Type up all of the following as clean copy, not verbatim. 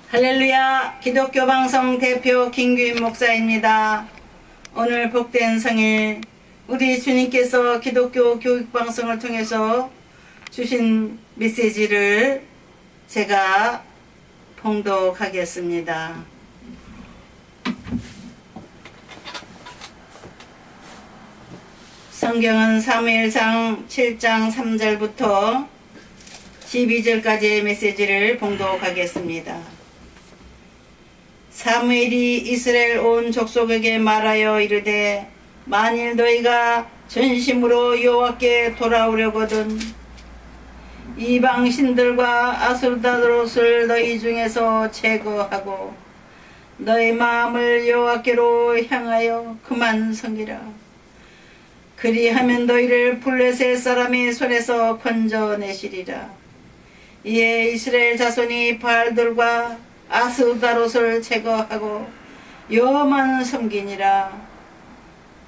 할렐루야. 기독교 방송 대표 김규인 목사입니다. 오늘 복된 성일, 우리 주님께서 기독교 교육 방송을 통해서 주신 메시지를 제가 봉독하겠습니다. 성경은 사무엘상 7장 3절부터 12절까지의 메시지를 봉독하겠습니다. 사무엘이 이스라엘 온 족속에게 말하여 이르되 만일 너희가 전심으로 여호와께 돌아오려거든 이방 신들과 아스타롯을 너희 중에서 제거하고 너희 마음을 여호와께로 향하여 그만 섬기라. 그리하면 너희를 블레셋 사람의 손에서 건져내시리라. 이에 이스라엘 자손이 바알들과 아스다롯을 제거하고 여호와만 섬기니라.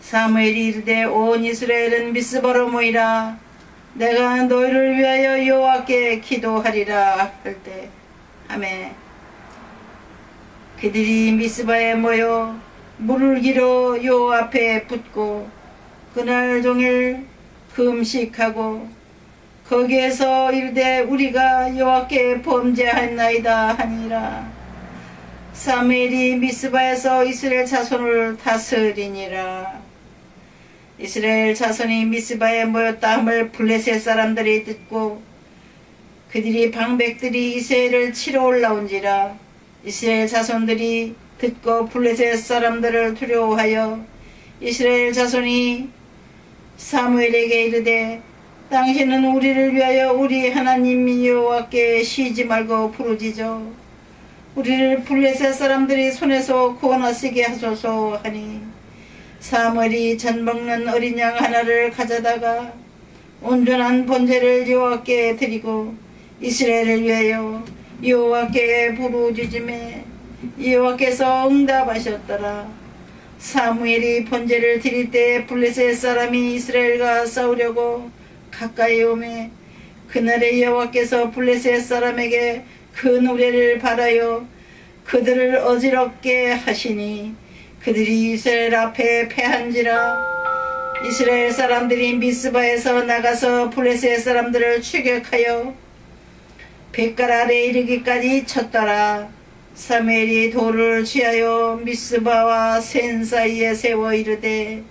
사무엘이 이르되 온 이스라엘은 미스바로 모이라. 내가 너희를 위하여 여호와께 기도하리라 할 때 아멘. 그들이 미스바에 모여 물을 기로 여호와 앞에 붓고 그날 종일 금식하고 거기에서 이르되 우리가 여호와께 범죄하였나이다 하니라. 사무엘이 미스바에서 이스라엘 자손을 다스리니라. 이스라엘 자손이 미스바에 모였다 함을 블레셋 사람들이 듣고 그들이 방백들이 이스라엘을 치러 올라온지라. 이스라엘 자손들이 듣고 블레셋 사람들을 두려워하여 이스라엘 자손이 사무엘에게 이르되 당신은 우리를 위하여 우리 하나님 여호와께 쉬지 말고 부르짖어 우리를 블레셋 사람들이 손에서 구원하시게 하소서 하니 사무엘이 젖 먹는 어린 양 하나를 가져다가 온전한 번제를 여호와께 드리고 이스라엘을 위하여 여호와께 부르짖음에 여호와께서 응답하셨더라. 사무엘이 번제를 드릴 때 블레셋 사람이 이스라엘과 싸우려고 가까이 오매 그날에 여호와께서 블레셋 사람에게 그 노래를 바라여 그들을 어지럽게 하시니 그들이 이스라엘 앞에 패한지라. 이스라엘 사람들이 미스바에서 나가서 블레셋 사람들을 추격하여 뱃갈 아래에 이르기까지 쳤더라. 사무엘이 돌을 취하여 미스바와 센 사이에 세워 이르되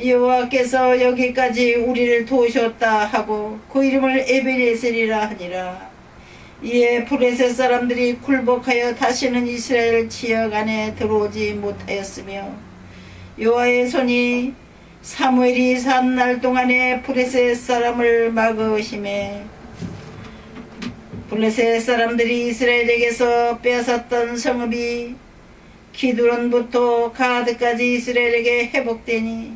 여호와께서 여기까지 우리를 도우셨다 하고 그 이름을 에베네셀이라 하니라. 이에 블레셋 사람들이 굴복하여 다시는 이스라엘 지역 안에 들어오지 못하였으며 여호와의 손이 사무엘이 산 날 동안에 블레셋 사람을 막으심에 블레셋 사람들이 이스라엘에게서 빼앗았던 성읍이 기드론부터 가드까지 이스라엘에게 회복되니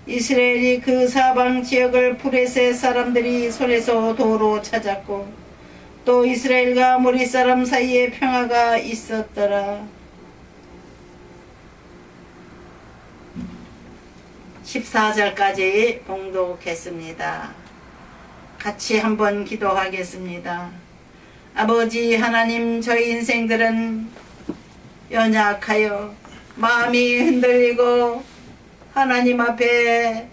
이스라엘이 그 사방 지역을 블레셋 사람들이 손에서 도로 찾았고 또 이스라엘과 모리 사람 사이에 평화가 있었더라. 14절까지 봉독했습니다. 같이 한번 기도하겠습니다. 아버지 하나님, 저희 인생들은 연약하여 마음이 흔들리고 하나님 앞에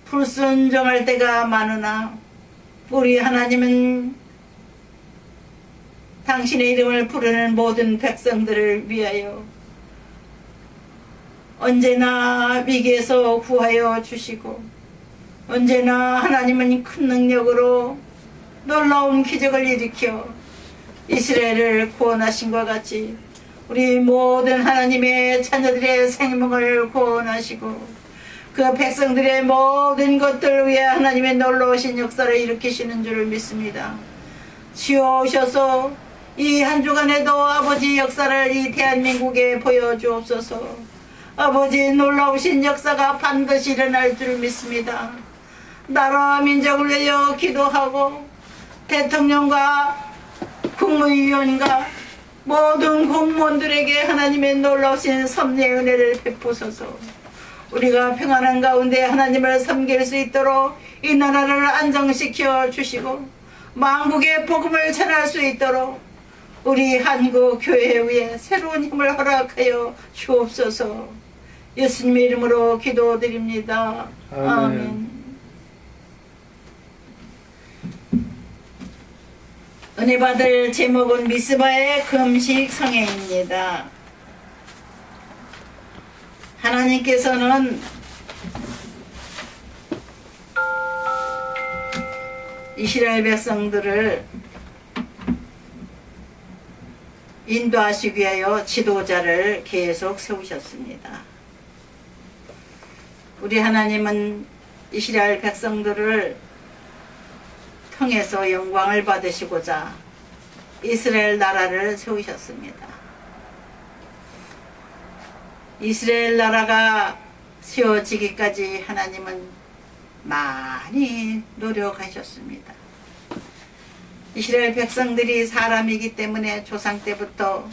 불순종할 때가 많으나 우리 하나님은 당신의 이름을 부르는 모든 백성들을 위하여 언제나 위기에서 구하여 주시고 언제나 하나님은 큰 능력으로 놀라운 기적을 일으켜 이스라엘을 구원하신 것 같이 우리 모든 하나님의 자녀들의 생명을 구원하시고 그 백성들의 모든 것들을 위해 하나님의 놀라우신 역사를 일으키시는 줄을 믿습니다. 주여 오셔서 이 한 주간에도 아버지 역사를 이 대한민국에 보여주옵소서. 아버지 놀라우신 역사가 반드시 일어날 줄 믿습니다. 나라 민족을 위하여 기도하고 대통령과 국무위원과 모든 공무원들에게 하나님의 놀라우신 섭리의 은혜를 베푸소서. 우리가 평안한 가운데 하나님을 섬길 수 있도록 이 나라를 안정시켜 주시고 만국의 복음을 전할 수 있도록 우리 한국 교회 위에 새로운 힘을 허락하여 주옵소서. 예수님의 이름으로 기도드립니다. 아멘. 은혜 받을 제목은 미스바의 금식 성회입니다. 하나님께서는 이스라엘 백성들을 인도하시기 위하여 지도자를 계속 세우셨습니다. 우리 하나님은 이스라엘 백성들을 통해서 영광을 받으시고자 이스라엘 나라를 세우셨습니다. 이스라엘 나라가 세워지기까지 하나님은 많이 노력하셨습니다. 이스라엘 백성들이 사람이기 때문에 조상 때부터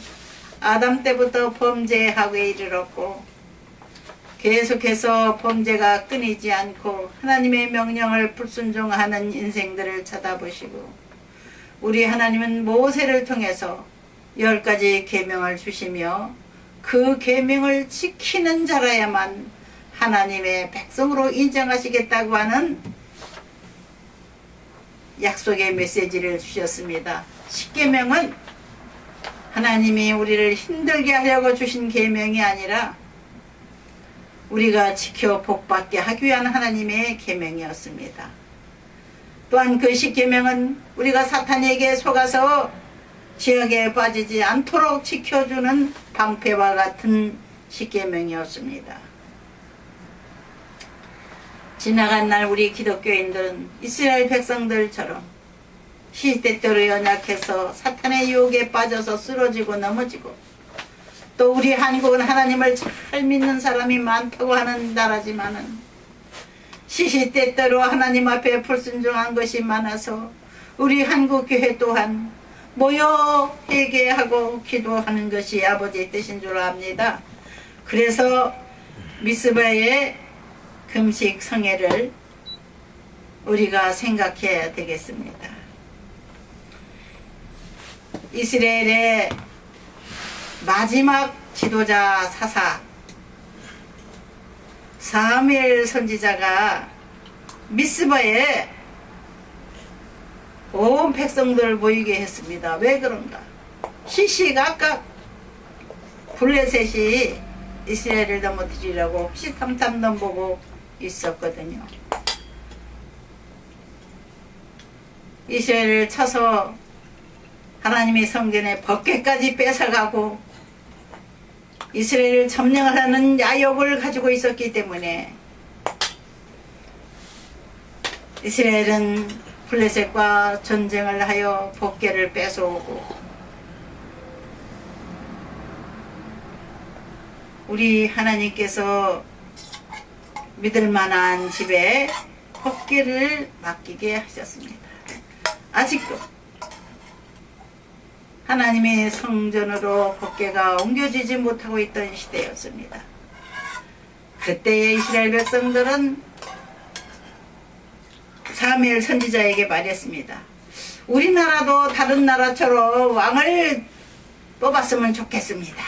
아담 때부터 범죄하게 이르렀고 계속해서 범죄가 끊이지 않고 하나님의 명령을 불순종하는 인생들을 쳐다보시고 우리 하나님은 모세를 통해서 10가지 계명을 주시며 그 계명을 지키는 자라야만 하나님의 백성으로 인정하시겠다고 하는 약속의 메시지를 주셨습니다. 10계명은 하나님이 우리를 힘들게 하려고 주신 계명이 아니라 우리가 지켜 복받게 하기 위한 하나님의 계명이었습니다. 또한 그 10계명은 우리가 사탄에게 속아서 지옥에 빠지지 않도록 지켜주는 방패와 같은 10계명이었습니다. 지나간 날 우리 기독교인들은 이스라엘 백성들처럼 시대대로 연약해서 사탄의 유혹에 빠져서 쓰러지고 넘어지고 또 우리 한국은 하나님을 잘 믿는 사람이 많다고 하는 나라지만은 시시때때로 하나님 앞에 불순종한 것이 많아서 우리 한국교회 또한 모여 회개하고 기도하는 것이 아버지의 뜻인 줄 압니다. 그래서 미스바의 금식 성회를 우리가 생각해야 되겠습니다. 이스라엘의 마지막 지도자 사사 사무엘 선지자가 미스바에 온 백성들을 모이게 했습니다. 왜 그런가? 시시각각 블레셋이 이스라엘을 넘어뜨리려고 시탐탐 넘보고 있었거든요. 이스라엘을 쳐서 하나님의 성전에 법궤까지 뺏어가고 이스라엘을 점령하는 야욕을 가지고 있었기 때문에 이스라엘은 블레셋과 전쟁을 하여 법궤를 뺏어오고 우리 하나님께서 믿을 만한 집에 법궤를 맡기게 하셨습니다. 아직도 하나님의 성전으로 법궤가 옮겨지지 못하고 있던 시대였습니다. 그때의 이스라엘 백성들은 사무엘 선지자에게 말했습니다. 우리나라도 다른 나라처럼 왕을 뽑았으면 좋겠습니다.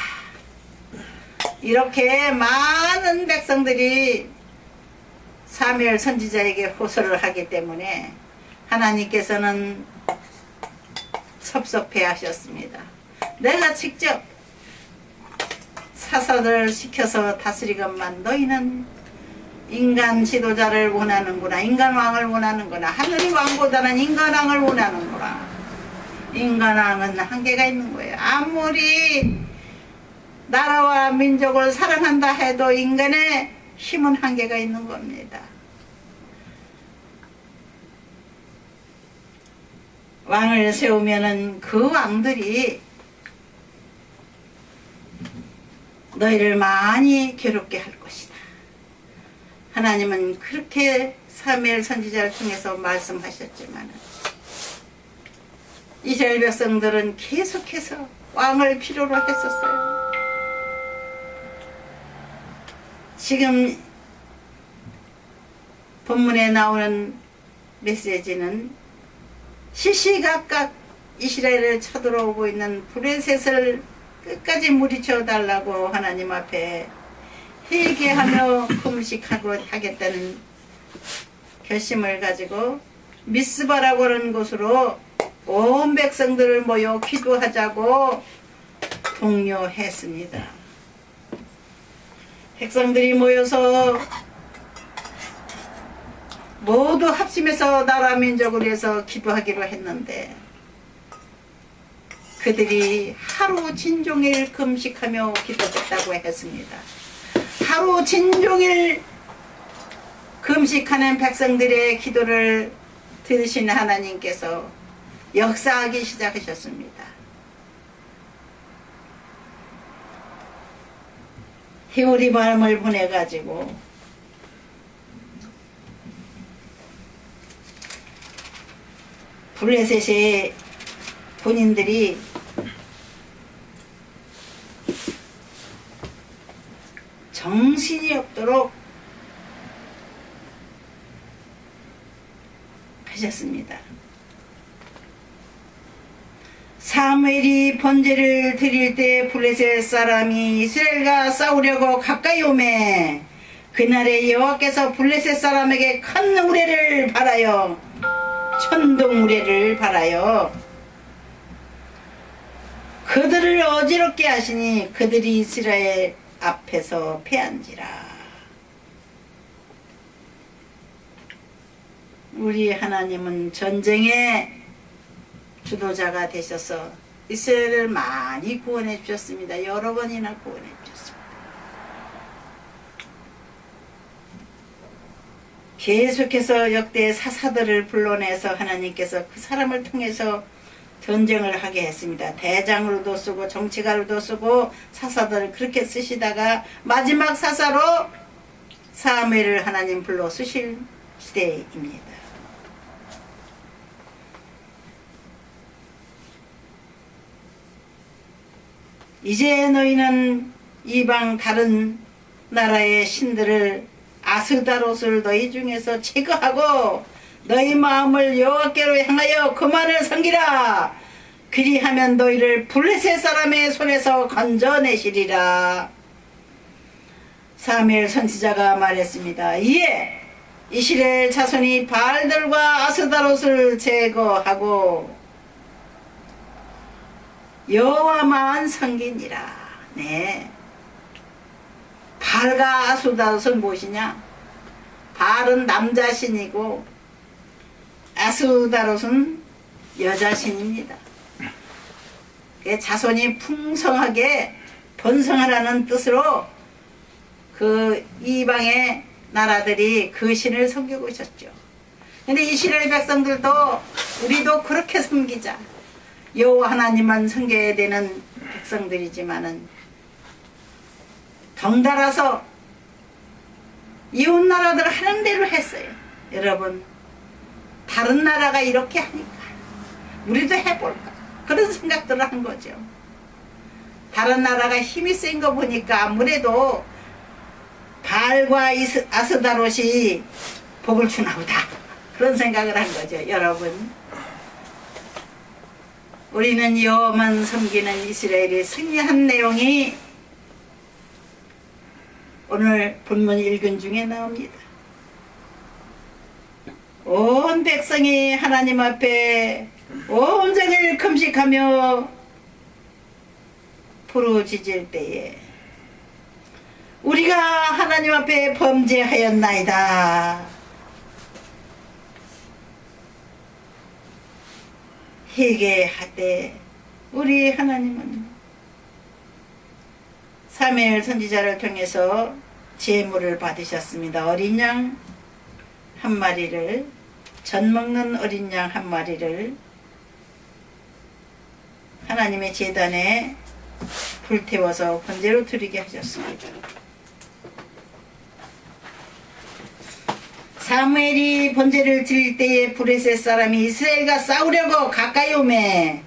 이렇게 많은 백성들이 사무엘 선지자에게 호소를 하기 때문에 하나님께서는 섭섭해 하셨습니다. 내가 직접 사사들을 시켜서 다스리건만 너희는 인간 지도자를 원하는구나. 인간 왕을 원하는구나. 하늘의 왕보다는 인간 왕을 원하는구나. 인간 왕은 한계가 있는 거예요. 아무리 나라와 민족을 사랑한다 해도 인간의 힘은 한계가 있는 겁니다. 왕을 세우면은 그 왕들이 너희를 많이 괴롭게 할 것이다. 하나님은 그렇게 사무엘 선지자를 통해서 말씀하셨지만 이스라엘 백성들은 계속해서 왕을 필요로 했었어요. 지금 본문에 나오는 메시지는 시시각각 이스라엘을 쳐들어오고 있는 블레셋을 끝까지 물리쳐 달라고 하나님 앞에 회개하며 금식하고 하겠다는 결심을 가지고 미스바라고 하는 곳으로 온 백성들을 모여 기도하자고 독려했습니다. 백성들이 모여서 모두 합심해서 나라 민족을 위해서 기도하기로 했는데 그들이 하루 진종일 금식하며 기도했다고 했습니다. 하루 진종일 금식하는 백성들의 기도를 들으신 하나님께서 역사하기 시작하셨습니다. 히오리 바람을 보내가지고 블레셋의 군인들이 정신이 없도록 하셨습니다. 사무엘이 번제를 드릴 때 블레셋 사람이 이스라엘과 싸우려고 가까이 오매 그날에 여호와께서 블레셋 사람에게 큰 우레를 발하여 천둥 우레를 발하여 그들을 어지럽게 하시니 그들이 이스라엘 앞에서 패한지라. 우리 하나님은 전쟁의 주도자가 되셔서 이스라엘을 많이 구원해 주셨습니다. 여러 번이나 구원해 주셨습니다. 계속해서 역대 사사들을 불러내서 하나님께서 그 사람을 통해서 전쟁을 하게 했습니다. 대장으로도 쓰고 정치가로도 쓰고 사사들을 그렇게 쓰시다가 마지막 사사로 사무엘을 하나님 불러 쓰실 시대입니다. 이제 너희는 이방 다른 나라의 신들을 아스다롯을 너희 중에서 제거하고 너희 마음을 여호와께로 향하여 그만을 섬기라. 그리하면 너희를 블레셋 사람의 손에서 건져내시리라. 사무엘 선지자가 말했습니다. 이에 이스라엘 자손이 바알들과 아스다롯을 제거하고 여호와만 섬기니라. 네. 바알과 아스다롯은 무엇이냐? 바알은 남자신이고 아스다롯은 여자신입니다. 자손이 풍성하게 번성하라는 뜻으로 그 이방의 나라들이 그 신을 섬기고 있었죠. 근데 이스라엘 백성들도 우리도 그렇게 섬기자. 여호와 하나님만 섬겨야 되는 백성들이지만은 덩달아서 이웃 나라들 하는 대로 했어요. 여러분, 다른 나라가 이렇게 하니까 우리도 해볼까 그런 생각들을 한 거죠. 다른 나라가 힘이 센 거 보니까 아무래도 바알과 아스다롯이 복을 주나 보다 그런 생각을 한 거죠. 여러분, 우리는 여호와만 섬기는 이스라엘이 승리한 내용이 오늘 본문 읽은 중에 나옵니다. 온 백성이 하나님 앞에 온종일 금식하며 부르짖을 때에 우리가 하나님 앞에 범죄하였나이다. 회개하되 우리 하나님은 사무엘 선지자를 통해서 제물을 받으셨습니다. 어린 양 한 마리를, 젖 먹는 어린 양 한 마리를 하나님의 제단에 불태워서 번제로 드리게 하셨습니다. 사무엘이 번제를 드릴 때에 블레셋 사람이 이스라엘과 싸우려고 가까이 오매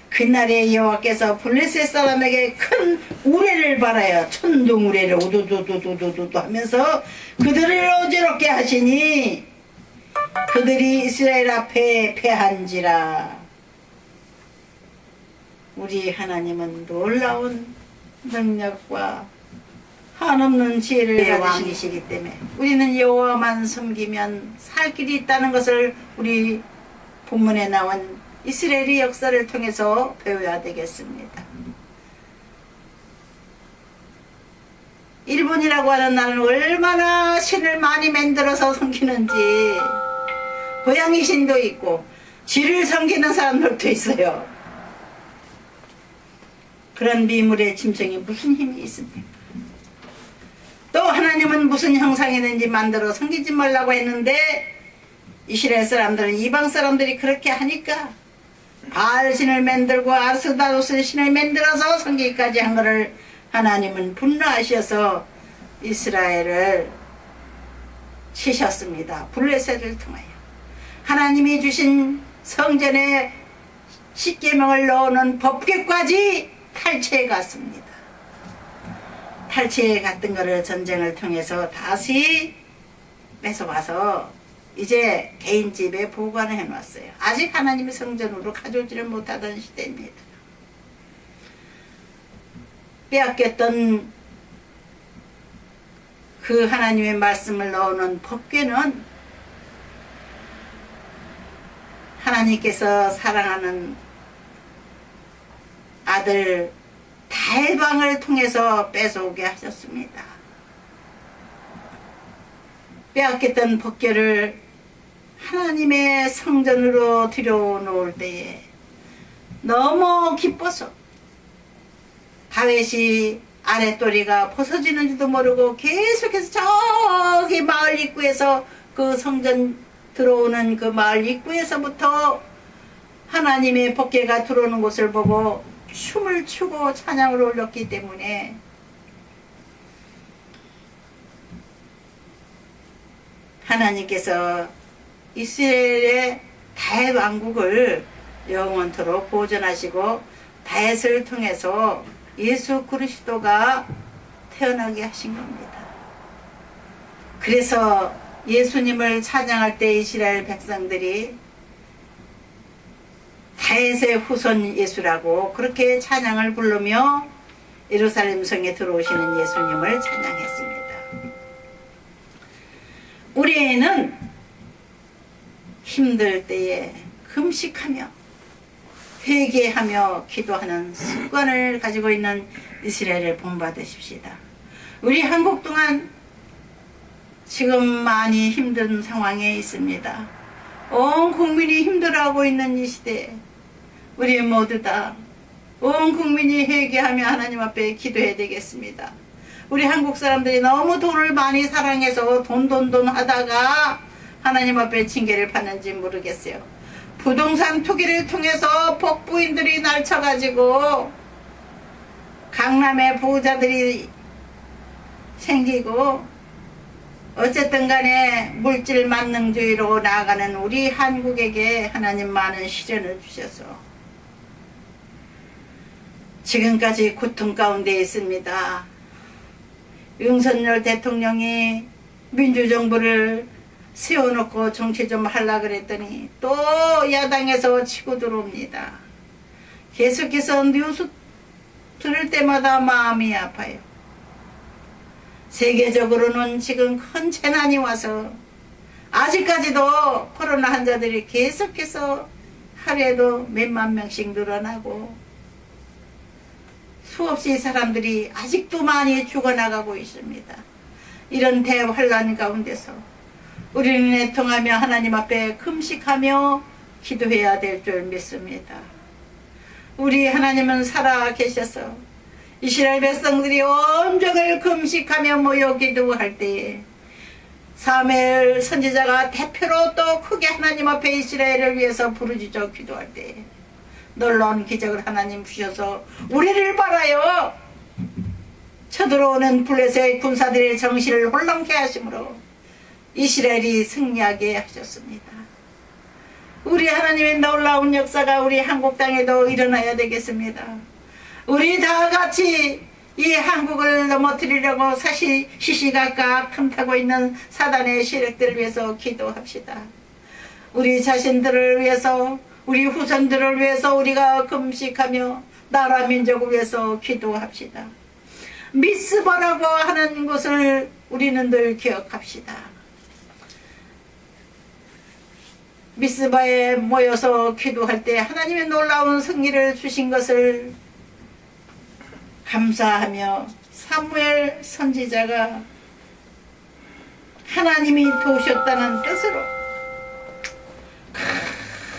그날에 여호와께서 블레셋 사람에게 큰 우레를 발하여 천둥 우레를 오도도도도도도 하면서 그들을 어지럽게 하시니 그들이 이스라엘 앞에 패한지라. 우리 하나님은 놀라운 능력과 한없는 지혜를 가지신 이시기 때문에 우리는 여호와만 섬기면 살 길이 있다는 것을 우리 본문에 나온 이스라엘의 역사를 통해서 배워야 되겠습니다. 일본이라고 하는 나라는 얼마나 신을 많이 만들어서 섬기는지, 고양이 신도 있고 쥐를 섬기는 사람들도 있어요. 그런 미물의 짐승이 무슨 힘이 있습니까? 또 하나님은 무슨 형상이든지 만들어 섬기지 말라고 했는데 이스라엘 사람들은, 이방 사람들이 그렇게 하니까 바알 신을 만들고 아스다로스 신을 만들어서 섬기기까지 한 것을 하나님은 분노하셔서 이스라엘을 치셨습니다. 블레셋을 통하여. 하나님이 주신 성전에 십계명을 넣어놓은 법궤까지 탈취해 갔습니다. 탈취해 갔던 것을 전쟁을 통해서 다시 뺏어와서 이제 개인 집에 보관을 해놨어요. 아직 하나님의 성전으로 가져오지를 못하던 시대입니다. 빼앗겼던 그 하나님의 말씀을 넣어놓은 법궤는 하나님께서 사랑하는 아들 달방을 통해서 뺏어오게 하셨습니다. 빼앗겼던 법궤를 하나님의 성전으로 들여놓을 때에 너무 기뻐서 다윗이 아랫도리가 벗어지는지도 모르고 계속해서 저기 마을 입구에서, 그 성전 들어오는 그 마을 입구에서부터 하나님의 법궤가 들어오는 곳을 보고 춤을 추고 찬양을 올렸기 때문에 하나님께서 이스라엘의 다윗 왕국을 영원토록 보존하시고 다윗을 통해서 예수 그리스도가 태어나게 하신 겁니다. 그래서 예수님을 찬양할 때 이스라엘 백성들이 다윗의 후손 예수라고 그렇게 찬양을 부르며 예루살렘 성에 들어오시는 예수님을 찬양했습니다. 우리는 힘들 때에 금식하며 회개하며 기도하는 습관을 가지고 있는 이스라엘을 본받으십시다. 우리 한국 동안 지금 많이 힘든 상황에 있습니다. 온 국민이 힘들어하고 있는 이 시대에 우리 모두 다 온 국민이 회개하며 하나님 앞에 기도해야 되겠습니다. 우리 한국 사람들이 너무 돈을 많이 사랑해서 돈 하다가 하나님 앞에 징계를 받는지 모르겠어요. 부동산 투기를 통해서 복부인들이 날쳐가지고 강남에 부자들이 생기고, 어쨌든 간에 물질 만능주의로 나아가는 우리 한국에게 하나님 많은 시련을 주셔서 지금까지 고통 가운데 있습니다. 윤석열 대통령이 민주정부를 세워놓고 정치 좀 하려고 그랬더니 또 야당에서 치고 들어옵니다. 계속해서 뉴스 들을 때마다 마음이 아파요. 세계적으로는 지금 큰 재난이 와서 아직까지도 코로나 환자들이 계속해서 하루에도 몇만 명씩 늘어나고 수없이 사람들이 아직도 많이 죽어나가고 있습니다. 이런 대환란 가운데서 우리는 애통하며 하나님 앞에 금식하며 기도해야 될 줄 믿습니다. 우리 하나님은 살아 계셔서 이스라엘 백성들이 온종일 금식하며 모여 기도할 때에 사무엘 선지자가 대표로 또 크게 하나님 앞에 이스라엘을 위해서 부르짖어 기도할 때에 놀라운 기적을 하나님 주셔서 우리를 바라요 쳐들어오는 블레셋 군사들의 정신을 혼란케 하심으로 이스라엘이 승리하게 하셨습니다. 우리 하나님의 놀라운 역사가 우리 한국 땅에도 일어나야 되겠습니다. 우리 다 같이 이 한국을 넘어뜨리려고 시시각각 틈타고 있는 사단의 세력들을 위해서 기도합시다. 우리 자신들을 위해서, 우리 후손들을 위해서 우리가 금식하며 나라 민족을 위해서 기도합시다. 미스바라고 하는 것을 우리는 늘 기억합시다. 미스바에 모여서 기도할 때 하나님의 놀라운 승리를 주신 것을 감사하며 사무엘 선지자가 하나님이 도우셨다는 뜻으로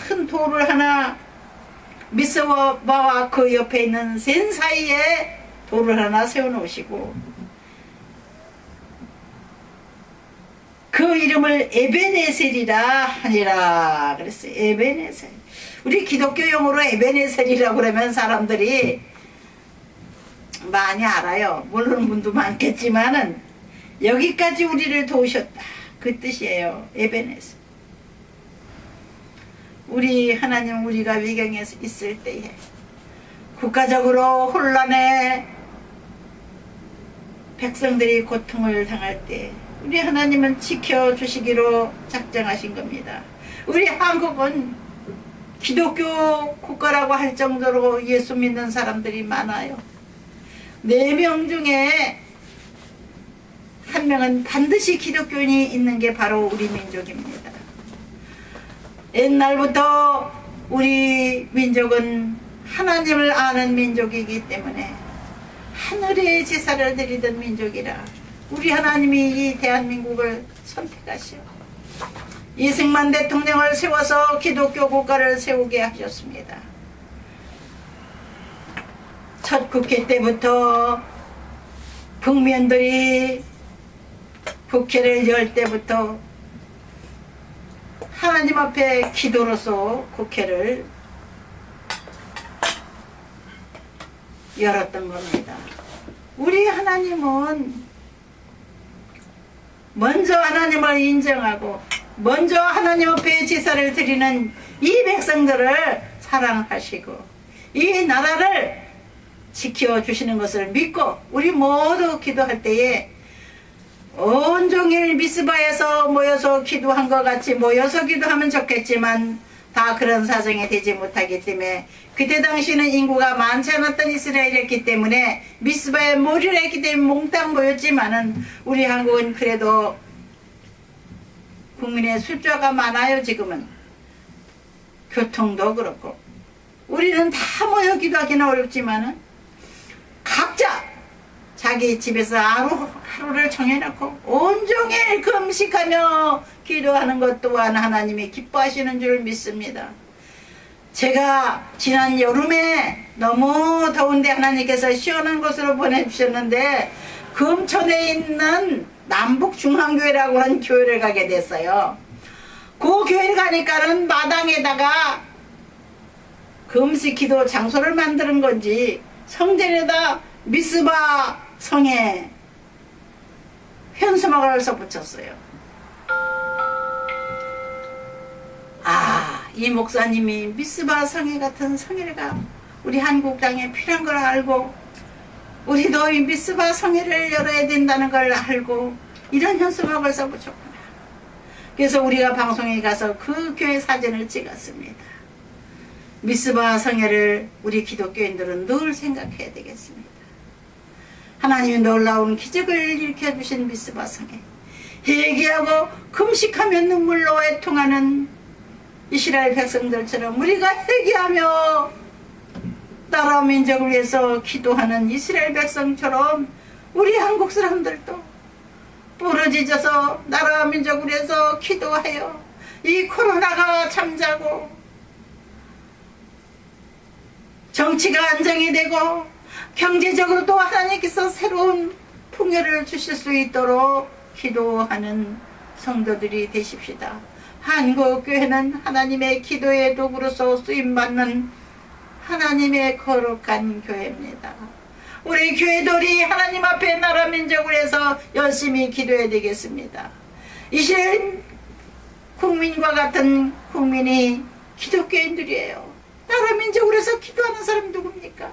큰 돌을 하나, 미스바와 그 옆에 있는 산 사이에 돌을 하나 세워놓으시고 그 이름을 에베네셀이라 하니라 그랬어요. 에베네셀. 우리 기독교 용어로 에베네셀이라고 그러면 사람들이 많이 알아요. 모르는 분도 많겠지만은 여기까지 우리를 도우셨다, 그 뜻이에요. 에베네셀. 우리 하나님, 우리가 위경에 있을 때에 국가적으로 혼란에 백성들이 고통을 당할 때 우리 하나님은 지켜주시기로 작정하신 겁니다. 우리 한국은 기독교 국가라고 할 정도로 예수 믿는 사람들이 많아요. 4명 중에 1명은 반드시 기독교인이 있는 게 바로 우리 민족입니다. 옛날부터 우리 민족은 하나님을 아는 민족이기 때문에 하늘의 제사를 드리던 민족이라 우리 하나님이 이 대한민국을 선택하시오 이승만 대통령을 세워서 기독교 국가를 세우게 하셨습니다. 첫 국회 때부터 국민들이 국회를 열 때부터 하나님 앞에 기도로서 국회를 열었던 겁니다. 우리 하나님은 먼저 하나님을 인정하고 먼저 하나님 앞에 제사를 드리는 이 백성들을 사랑하시고 이 나라를 지켜주시는 것을 믿고 우리 모두 기도할 때에 온종일 미스바에서 모여서 기도한 것 같이 모여서 기도하면 좋겠지만 다 그런 사정이 되지 못하기 때문에 그때 당시는 인구가 많지 않았던 이스라엘이었기 때문에 미스바에 몰이를 했기 때문에 몽땅 모였지만은 우리 한국은 그래도 국민의 숫자가 많아요. 지금은 교통도 그렇고 우리는 다 모여 기도하기는 어렵지만은 각자 자기 집에서 하루를 정해놓고 온종일 금식하며 기도하는 것 또한 하나님이 기뻐하시는 줄 믿습니다. 제가 지난 여름에 너무 더운데 하나님께서 시원한 곳으로 보내주셨는데 금천에 있는 남북중앙교회라고 하는 교회를 가게 됐어요. 그 교회를 가니까는 마당에다가 금식 기도 장소를 만드는 건지 성전에다 미스바 성에 현수막을 써붙였어요. 이 목사님이 미스바 성회 같은 성회가 우리 한국 땅에 필요한 걸 알고 우리도 이 미스바 성회를 열어야 된다는 걸 알고 이런 현수막을 써붙였구나. 그래서 우리가 방송에 가서 그 교회 사진을 찍었습니다. 미스바 성회를 우리 기독교인들은 늘 생각해야 되겠습니다. 하나님이 놀라운 기적을 일으켜주신 미스바 성회, 회개하고 금식하며 눈물로 애통하는 이스라엘 백성들처럼 우리가 회개하며 나라 민족을 위해서 기도하는 이스라엘 백성처럼 우리 한국 사람들도 부르짖어서 나라 민족을 위해서 기도하여 이 코로나가 잠자고 정치가 안정이 되고 경제적으로도 하나님께서 새로운 풍요를 주실 수 있도록 기도하는 성도들이 되십시다. 한국교회는 하나님의 기도의 도구로서 쓰임받는 하나님의 거룩한 교회입니다. 우리 교회들이 하나님 앞에 나라 민족을 해서 열심히 기도해야 되겠습니다. 이스라엘 국민과 같은 국민이 기독교인들이에요. 나라 민족을 해서 기도하는 사람이 누굽니까?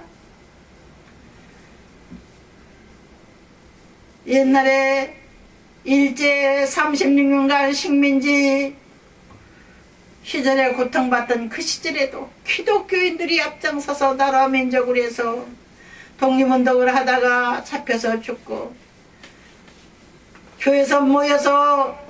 옛날에 일제 36년간 식민지 시절에 고통받던 그 시절에도 기독교인들이 앞장서서 나라 민족을 위해서 독립운동을 하다가 잡혀서 죽고 교회에서 모여서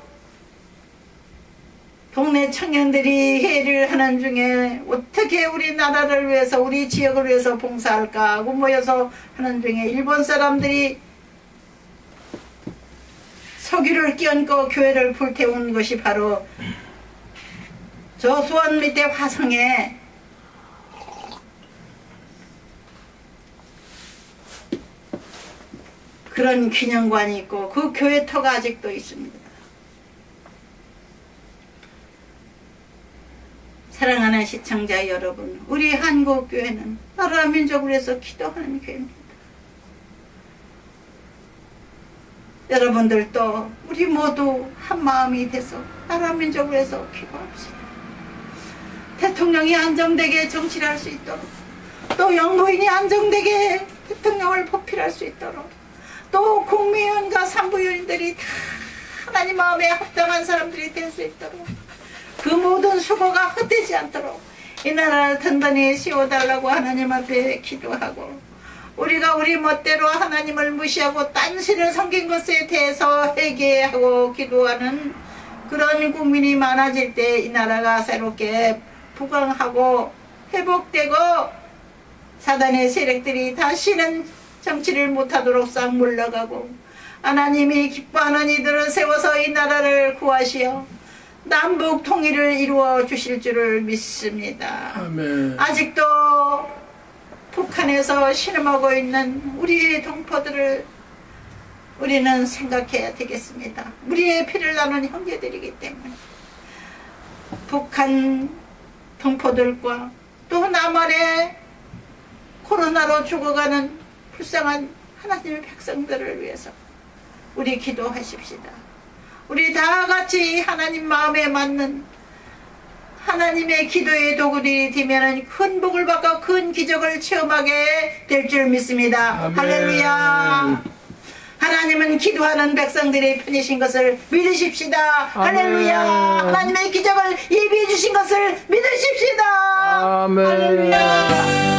동네 청년들이 회의를 하는 중에 어떻게 우리나라를 위해서 우리 지역을 위해서 봉사할까 하고 모여서 하는 중에 일본 사람들이 석유를 끼얹고 교회를 불태운 것이 바로 저 수원 밑에 화성에 그런 기념관이 있고 그 교회터가 아직도 있습니다. 사랑하는 시청자 여러분, 우리 한국교회는 나라 민족을 위해서 기도하는 교회입니다. 여러분들도 우리 모두 한마음이 돼서 나라 민족을 위해서 기도합시다. 대통령이 안정되게 정치를 할 수 있도록, 또 영부인이 안정되게 대통령을 보필할 수 있도록, 또 국무위원과 산부위원들이 다 하나님 마음에 합당한 사람들이 될 수 있도록, 그 모든 수고가 헛되지 않도록 이 나라를 든든히 세워달라고 하나님 앞에 기도하고, 우리가 우리 멋대로 하나님을 무시하고 딴 신을 섬긴 것에 대해서 회개하고 기도하는 그런 국민이 많아질 때 이 나라가 새롭게 부강하고 회복되고 사단의 세력들이 다시는 정치를 못하도록 싹 물러가고 하나님이 기뻐하는 이들을 세워서 이 나라를 구하시어 남북 통일을 이루어 주실 줄을 믿습니다. 아멘. 아직도 북한에서 신음하고 있는 우리 동포들을 우리는 생각해야 되겠습니다. 우리의 피를 나눈 형제들이기 때문에 북한 동포들과 또 남한의 코로나로 죽어가는 불쌍한 하나님의 백성들을 위해서 우리 기도하십시다. 우리 다 같이 하나님 마음에 맞는 하나님의 기도의 도구들이 되면 큰 복을 받고 큰 기적을 체험하게 될 줄 믿습니다. 아멘. 할렐루야. 하나님은 기도하는 백성들의 편이신 것을 믿으십시다. 아멘. 할렐루야. 하나님의 기적을 예비해 주신 것을 믿으십시다. 아멘. 할렐루야.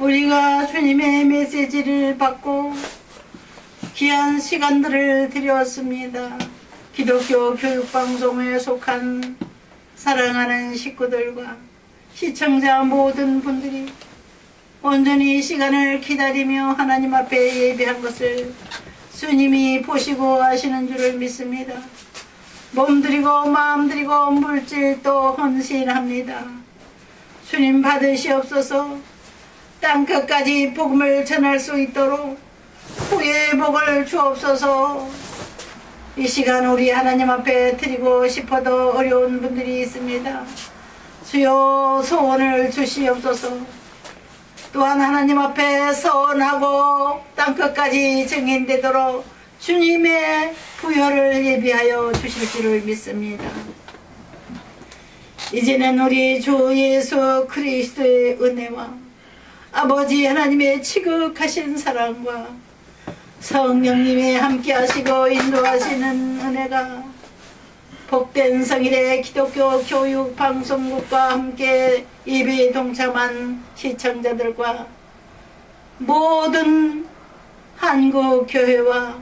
우리가 주님의 메시지를 받고 귀한 시간들을 드렸습니다. 기독교 교육방송에 속한 사랑하는 식구들과 시청자 모든 분들이 온전히 시간을 기다리며 하나님 앞에 예배한 것을 주님이 보시고 하시는 줄을 믿습니다. 몸들이고 마음들이고 물질도 헌신합니다. 주님 받으시옵소서. 땅끝까지 복음을 전할 수 있도록 후의 복을 주옵소서. 이 시간 우리 하나님 앞에 드리고 싶어도 어려운 분들이 있습니다. 주여 소원을 주시옵소서. 또한 하나님 앞에 서원하고 땅끝까지 증인되도록 주님의 부여를 예비하여 주실 줄을 믿습니다. 이제는 우리 주 예수 그리스도의 은혜와 아버지 하나님의 지극하신 사랑과 성령님의 함께 하시고 인도하시는 은혜가 복된 성일의 기독교 교육 방송국과 함께 예배에 동참한 시청자들과 모든 한국 교회와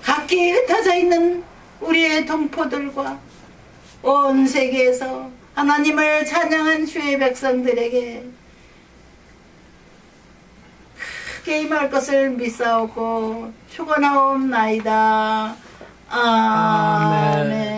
각기 흩어져 있는 우리의 동포들과 온 세계에서 하나님을 찬양한 주의 백성들에게 크게 임할 것을 믿사오고 축원하옵나이다. 아멘.